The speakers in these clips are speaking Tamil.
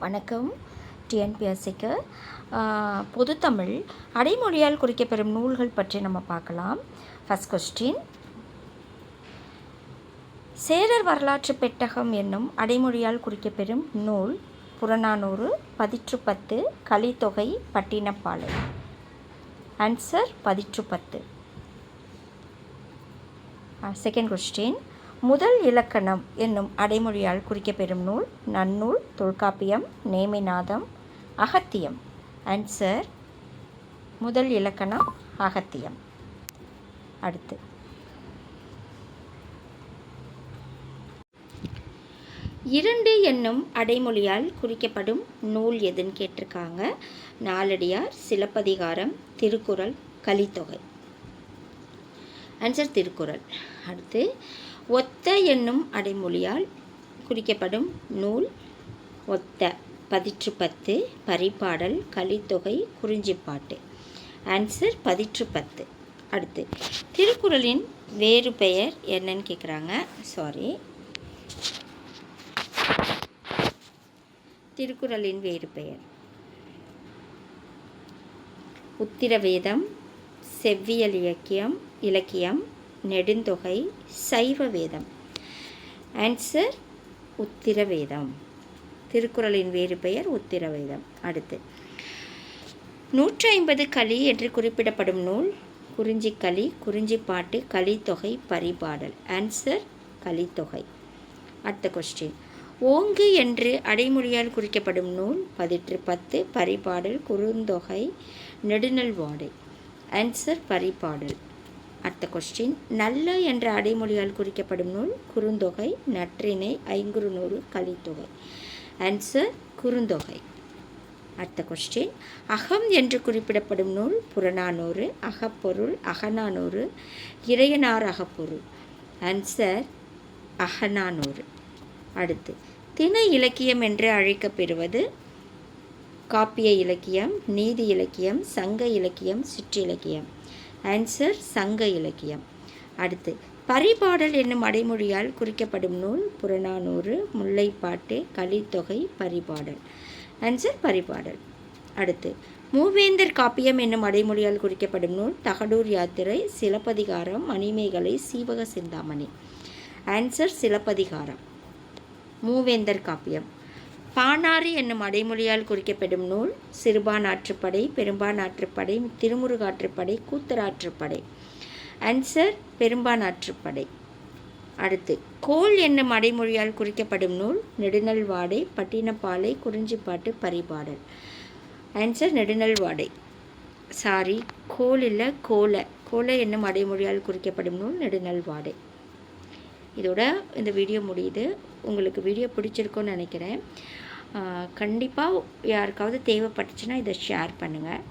வணக்கம். டிஎன்பிஎஸ்சிக்கு பொதுத்தமிழ் அடைமொழியால் குறிக்கப்பெறும் நூல்கள் பற்றி நம்ம பார்க்கலாம். ஃபர்ஸ்ட் கொஸ்டின், சேரர் வரலாற்று பெட்டகம் என்னும் அடைமொழியால் குறிக்கப்பெறும் நூல் Purananuru, Pathitrupathu, Kalithogai, Pattinappalai. Answer Pathitrupathu. Second question, முதல் இலக்கணம் என்னும் அடைமொழியால் குறிக்கப்பெறும் நூல் நன்னூல், தொல்காப்பியம், நேமிநாதம், அகத்தியம். ஆன்சர் முதல் இலக்கணம் அகத்தியம். அடுத்து, இரண்டு என்னும் அடைமொழியால் குறிக்கப்படும் நூல் எதுன்னு கேட்டிருக்காங்க. நாலடியார், சிலப்பதிகாரம், திருக்குறள், கலித்தொகை. ஆன்சர் திருக்குறள். அடுத்து, ஒத்த என்னும் அடைமொழியால் குறிக்கப்படும் நூல் ஒத்த, பதிற்றுப்பத்து, பரிபாடல், கலித்தொகை, குறிஞ்சிப்பாட்டு. ஆன்சர் பதிற்றுப்பத்து. அடுத்து, திருக்குறளின் வேறு பெயர் என்னன்னு கேட்குறாங்க. திருக்குறளின் வேறு பெயர் உத்திரவேதம், செவ்வியல் இலக்கியம், நெடுந்தொகை, சைவ வேதம். ஆன்சர் உத்திரவேதம். திருக்குறளின் வேறு பெயர் உத்திரவேதம். அடுத்து, 150 களி என்று குறிப்பிடப்படும் நூல் குறிஞ்சிக்களி, குறிஞ்சிப்பாட்டு, கலித்தொகை, பரிபாடல். ஆன்சர் கலித்தொகை. அடுத்த கொஸ்டின், ஓங்கு என்று அடைமொழியால் குறிக்கப்படும் நூல் பதிற்றுப்பத்து, பரிபாடல், குறுந்தொகை, நெடுநல்வாடை. ஆன்சர் பரிபாடல். அடுத்த கொஸ்டின், நல்ல என்ற அடைமொழியால் குறிக்கப்படும் நூல் குறுந்தொகை, நற்றிணை, ஐங்குறுநூறு, கலித்தொகை. ஆன்சர் குறுந்தொகை. அடுத்த கொஸ்டின், அகம் என்று குறிப்பிடப்படும் நூல் புறநானூறு, அகப்பொருள், அகநானூறு, இறையனார் அகப்பொருள். ஆன்சர் அகநானூறு. அடுத்து, திணை இலக்கியம் என்று அழைக்கப்பெறுவது காப்பிய இலக்கியம், நீதி இலக்கியம், சங்க இலக்கியம், சிற்றிலக்கியம். ஆன்சர் சங்க இலக்கியம். அடுத்து, பரிபாடல் என்னும் அடைமொழியால் குறிக்கப்படும் நூல் புறநானூறு, முல்லைப்பாட்டு, கலித்தொகை, பரிபாடல். ஆன்சர் பரிபாடல். அடுத்து, மூவேந்தர் காப்பியம் என்னும் அடைமொழியால் குறிக்கப்படும் நூல் தகடூர் யாத்திரை, சிலப்பதிகாரம், மணிமேகலை, சீவக சிந்தாமணி. ஆன்சர் சிலப்பதிகாரம். மூவேந்தர் காப்பியம். பாணாறு என்னும் அடைமொழியால் குறிக்கப்படும் நூல் சிறுபானாற்றுப்படை, பெரும்பானாற்றுப்படை, திருமுருகாற்றுப்படை, கூத்தராற்றுப்படை. ஆன்சர் பெரும்பானாற்றுப்படை. அடுத்து, கோல் என்னும் அடைமொழியால் குறிக்கப்படும் நூல் நெடுநல்வாடை, பட்டினப்பாலை, குறிஞ்சிப்பாட்டு, பரிபாடல். ஆன்சர் நெடுநல்வாடை. கோல் இல்லை, கோல என்னும் அடைமொழியால் குறிக்கப்படும் நூல் நெடுநல்வாடை. இதோட இந்த வீடியோ முடியுது. உங்களுக்கு வீடியோ பிடிச்சிருக்குன்னு நினைக்கிறேன். கண்டிப்பாக யாருக்காவது தேவைப்பட்டுச்சுன்னா இதை ஷேர் பண்ணுங்கள்,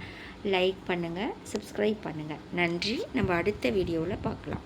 லைக் பண்ணுங்கள், சப்ஸ்கிரைப் பண்ணுங்கள். நன்றி. நம்ம அடுத்த வீடியோவில் பார்க்கலாம்.